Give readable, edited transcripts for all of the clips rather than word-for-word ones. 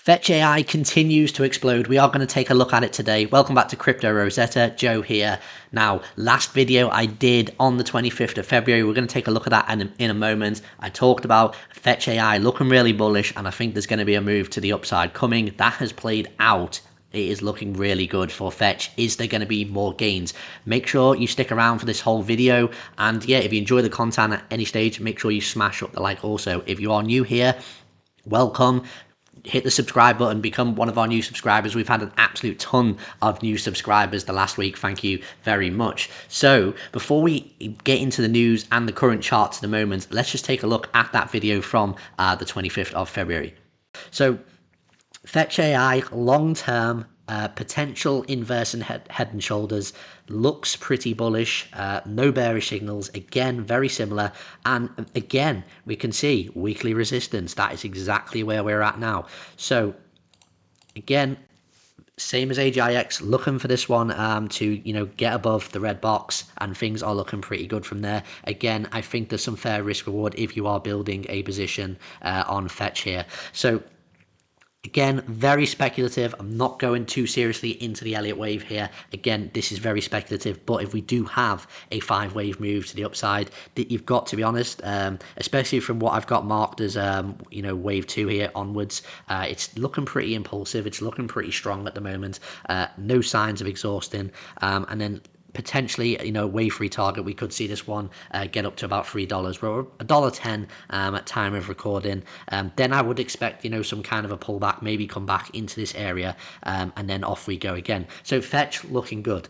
FETCH.AI continues to explode. We are going to take a look at it today. Welcome back to Crypto Rosetta. Joe here. Now, last video I did on the 25th of February. We're going to take a look at that in a moment. I talked about FETCH.AI looking really bullish, and I think there's going to be a move to the upside coming. That has played out. It is looking really good for Fetch. Is there going to be more gains? Make sure you stick around for this whole video. And yeah, if you enjoy the content at any stage, make sure you smash up the like also. If you are new here, welcome. Hit the subscribe button, become one of our new subscribers. We've had an absolute ton of new subscribers the last week. Thank you very much. So before we get into the news and the current charts at the moment, let's just take a look at that video from the 25th of February. So FETCH.AI long-term potential inverse and head and shoulders looks pretty bullish. No bearish signals, again very similar, and again we can see weekly resistance. That is exactly where we're at now. So again, same as AGIX, looking for this one to get above the red box, and things are looking pretty good from there. Again, I think there's some fair risk reward if you are building a position on Fetch here. So again, very speculative. I'm not going too seriously into the Elliott-wave here. Again, this is very speculative, but if we do have a 5-wave move to the upside, that you've got to be honest, especially from what I've got marked as wave 2 here onwards, it's looking pretty impulsive. It's looking pretty strong at the moment. No signs of exhausting, and then potentially, wave 3 target, we could see this one get up to about $3. We're $1.10 at time of recording. Then I would expect, some kind of a pullback, maybe come back into this area, and then off we go again. So Fetch looking good.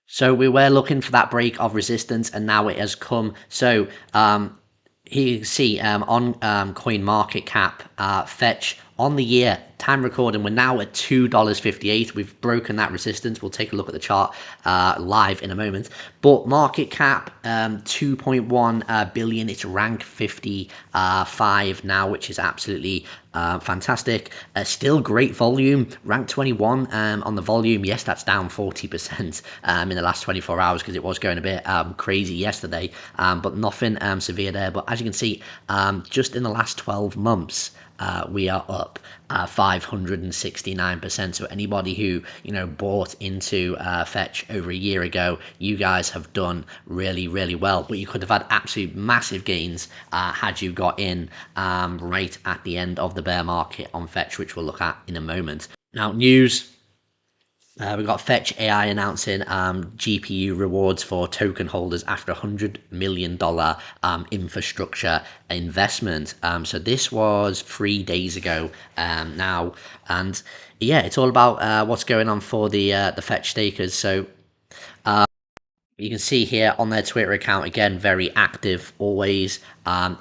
So we were looking for that break of resistance, and now it has come. So here you can see on CoinMarketCap, Fetch on the year, time recording, we're now at $2.58. We've broken that resistance. We'll take a look at the chart live in a moment. But market cap, 2.1 billion. It's rank 55 now, which is absolutely fantastic. Still great volume. Rank 21 on the volume. Yes, that's down 40% in the last 24 hours because it was going a bit crazy yesterday, but nothing severe there. But as you can see, just in the last 12 months, we are up 569%. So anybody who bought into Fetch over a year ago, you guys have done really, really well. But you could have had absolute massive gains had you got in right at the end of the bear market on Fetch, which we'll look at in a moment. Now, news. We've got FETCH.AI announcing GPU rewards for token holders after $100 million infrastructure investment. So this was 3 days ago now, and yeah, it's all about what's going on for the Fetch stakers. So you can see here on their Twitter account, again, very active, always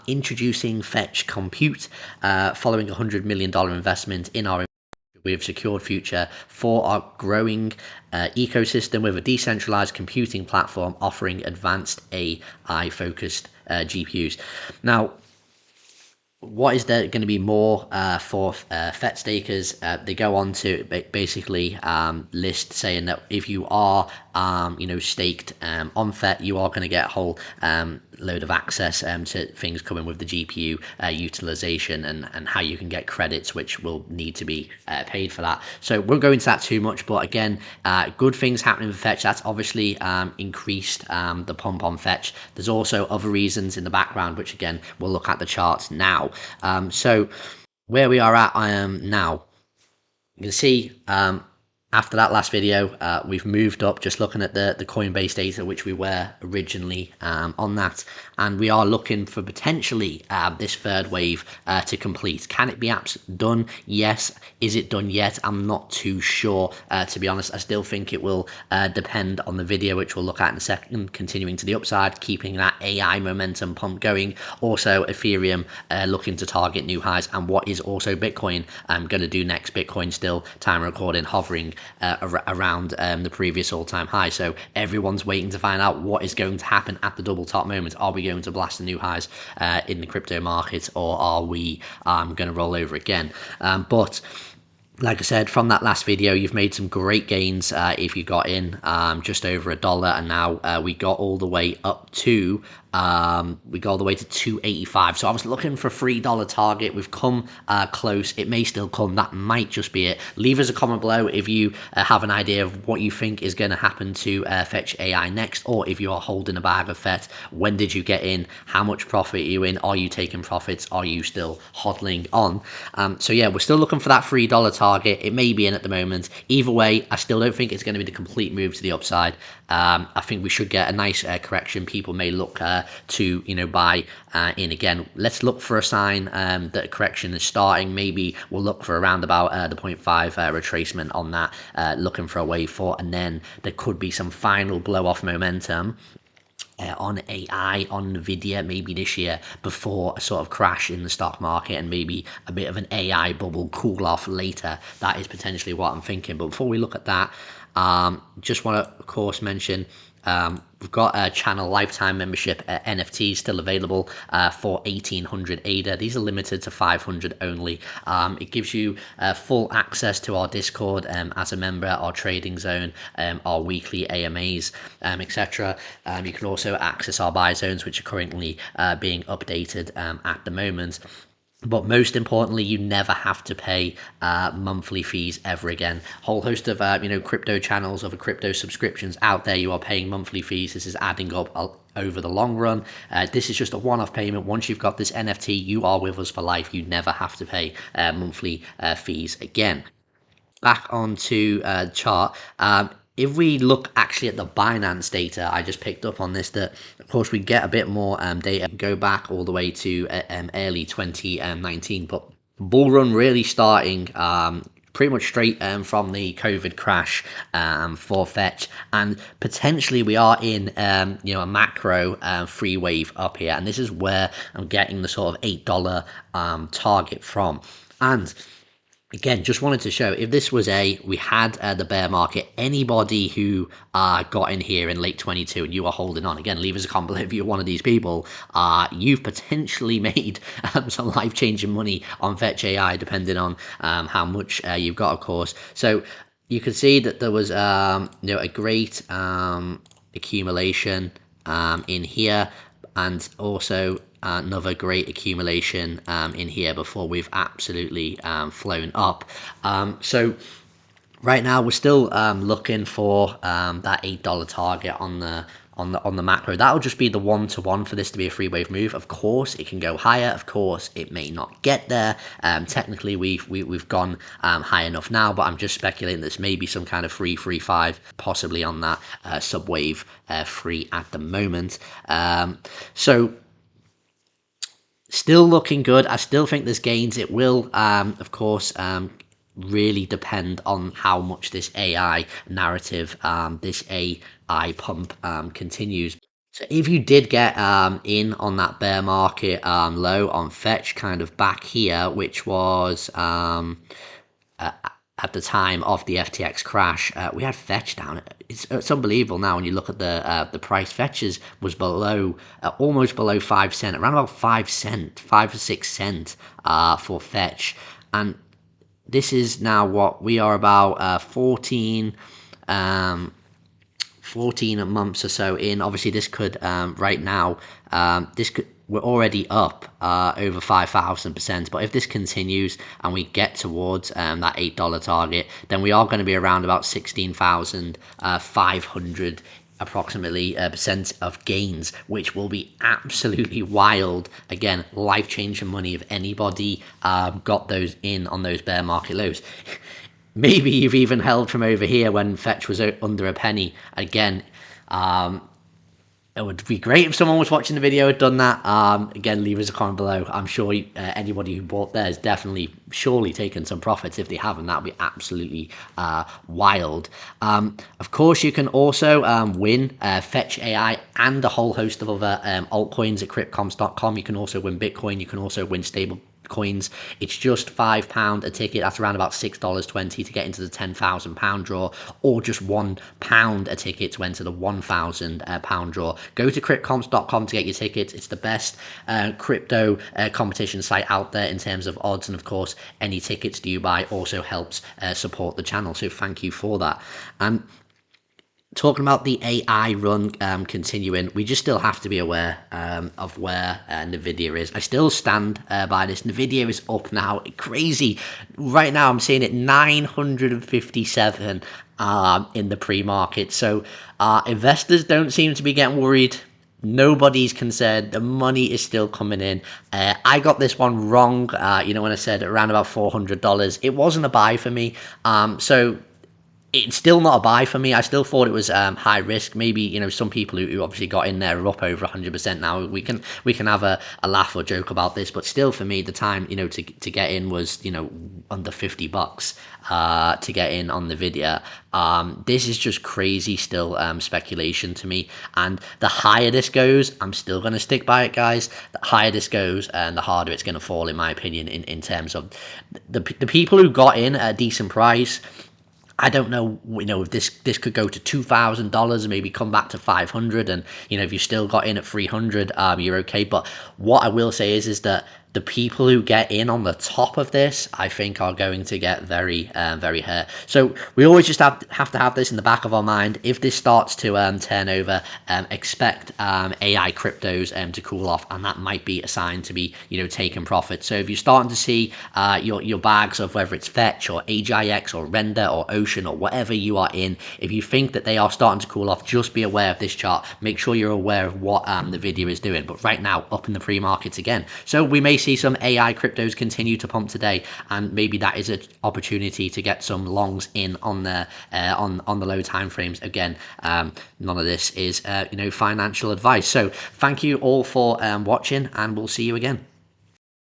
introducing Fetch Compute following $100 million investment in our we have secured future for our growing ecosystem with a decentralized computing platform offering advanced AI-focused GPUs. Now, what is there going to be more for FET stakers? They go on to basically list saying that if you are staked on FET, you are going to get a whole load of access to things coming with the GPU utilization and how you can get credits, which will need to be paid for that. So we'll go into that too much, but again, good things happening with Fetch. That's obviously increased the pump on Fetch. There's also other reasons in the background, which again, we'll look at the charts now. So where we are at now, you can see after that last video, we've moved up, just looking at the Coinbase data, which we were originally on that. And we are looking for potentially this third wave to complete. Can it be done? Yes. Is it done yet? I'm not too sure, to be honest. I still think it will depend on the video, which we'll look at in a second, continuing to the upside, keeping that AI momentum pump going. Also, Ethereum looking to target new highs. And what is also Bitcoin going to do next? Bitcoin still, time recording, hovering around the previous all-time high. So everyone's waiting to find out what is going to happen at the double top moment. Are we going to blast the new highs in the crypto market, or are we going to roll over again? But like I said, from that last video, you've made some great gains if you got in just over $1, and now we got all the way up to We go all the way to 285. So I was looking for a $3 target. We've come close. It may still come. That might just be it. Leave us a comment below if you have an idea of what you think is going to happen to FETCH.AI next, or if you are holding a bag of FET. When did you get in? How much profit are you in? Are you taking profits? Are you still hodling on? So yeah, we're still looking for that $3 target. It may be in at the moment. Either way, I still don't think it's going to be the complete move to the upside. I think we should get a nice correction. People may look to buy in again. Let's look for a sign that a correction is starting. Maybe we'll look for around about the 0.5 retracement on that, looking for a wave 4, and then there could be some final blow off momentum on AI, on nvidia, maybe this year, before a sort of crash in the stock market, and maybe a bit of an AI bubble cool off later. That is potentially what I'm thinking. But before we look at that, just want to of course mention we've got a channel lifetime membership NFTs still available for 1800 ADA. These are limited to 500 only. It gives you full access to our Discord as a member, our trading zone, our weekly AMAs, etc. You can also access our buy zones, which are currently being updated at the moment. But most importantly, you never have to pay monthly fees ever again. Whole host of crypto channels, other crypto subscriptions out there, you are paying monthly fees. This is adding up over the long run. This is just a one-off payment. Once you've got this NFT, you are with us for life. You never have to pay monthly fees again. Back onto the chart. If we look actually at the Binance data, I just picked up on this, that of course we get a bit more data, go back all the way to early 2019, but bull run really starting pretty much straight from the COVID crash for Fetch, and potentially we are in a macro free wave up here, and this is where I'm getting the sort of $8 target from. And again, just wanted to show, if this was we had the bear market, anybody who got in here in late 22 and you are holding on, again, leave us a comment below if you're one of these people. You've potentially made some life-changing money on FETCH.AI, depending on how much you've got, of course. So you can see that there was a great accumulation in here, and also another great accumulation in here before we've absolutely flown up. So right now we're still looking for that $8 target on the macro. That'll just be the one-to-one for this to be a free wave move. Of course it can go higher, of course it may not get there. Technically we've gone high enough now, but I'm just speculating this may be some kind of 335, possibly on that subwave free at the moment. So still looking good. I still think there's gains. It will of course really depend on how much this AI narrative, this AI pump continues. So if you did get in on that bear market low on Fetch, kind of back here, which was at the time of the FTX crash, we had Fetch down. It's unbelievable now when you look at the price. Fetches was below, almost below 5 cents, around about 5 cents, 5 or 6 cents for Fetch. And this is now what we are about 14 months or so in. Obviously this could right now we're already up over 5,000%, but if this continues and we get towards that $8 target, then we are going to be around about 16,500 approximately percent of gains, which will be absolutely wild. Again, life-changing money if anybody got those in on those bear market lows. Maybe you've even held from over here when Fetch was under a penny. Again, it would be great if someone was watching the video had done that. Again, leave us a comment below. I'm sure anybody who bought there has definitely, surely taken some profits. If they haven't, that would be absolutely wild. Of course, you can also win FETCH.AI and a whole host of other altcoins at cryptcoms.com. You can also win Bitcoin. You can also win stable coins. It's just £5 a ticket. That's around about $6.20 to get into the £10,000 draw, or just £1 a ticket to enter the £1,000 draw. Go to cryptcoms.com to get your tickets. It's the best crypto competition site out there in terms of odds, and of course any tickets you buy also helps support the channel, so thank you for that. Talking about the AI run continuing, we just still have to be aware of where nvidia is. I still stand by this. Nvidia is up now, crazy. Right now, I'm seeing it 957 in the pre-market. So investors don't seem to be getting worried. Nobody's concerned. The money is still coming in. I got this one wrong. When I said around about $400, it wasn't a buy for me. So it's still not a buy for me. I still thought it was high risk. Maybe some people who obviously got in there are up over 100% now. We can have a laugh or joke about this, but still for me the time to get in was under $50 to get in on the video. This is just crazy still speculation to me. And the higher this goes, I'm still going to stick by it, guys. The higher this goes, and the harder it's going to fall, in my opinion, in terms of the people who got in at a decent price. I don't know, if this could go to $2,000 and maybe come back to 500, and if you still got in at 300, you're okay. But what I will say is that the people who get in on the top of this, I think, are going to get very, very hurt. So we always just have to have this in the back of our mind. If this starts to turn over, expect AI cryptos to cool off, and that might be a sign to be taking profit. So if you're starting to see your bags of whether it's Fetch or AGIX or Render or Ocean or whatever you are in, if you think that they are starting to cool off, just be aware of this chart. Make sure you're aware of what the video is doing. But right now, up in the pre-markets again. So we may see some AI cryptos continue to pump today, and maybe that is an opportunity to get some longs in on the on the low time frames. Again, none of this is financial advice. So thank you all for watching, and we'll see you again.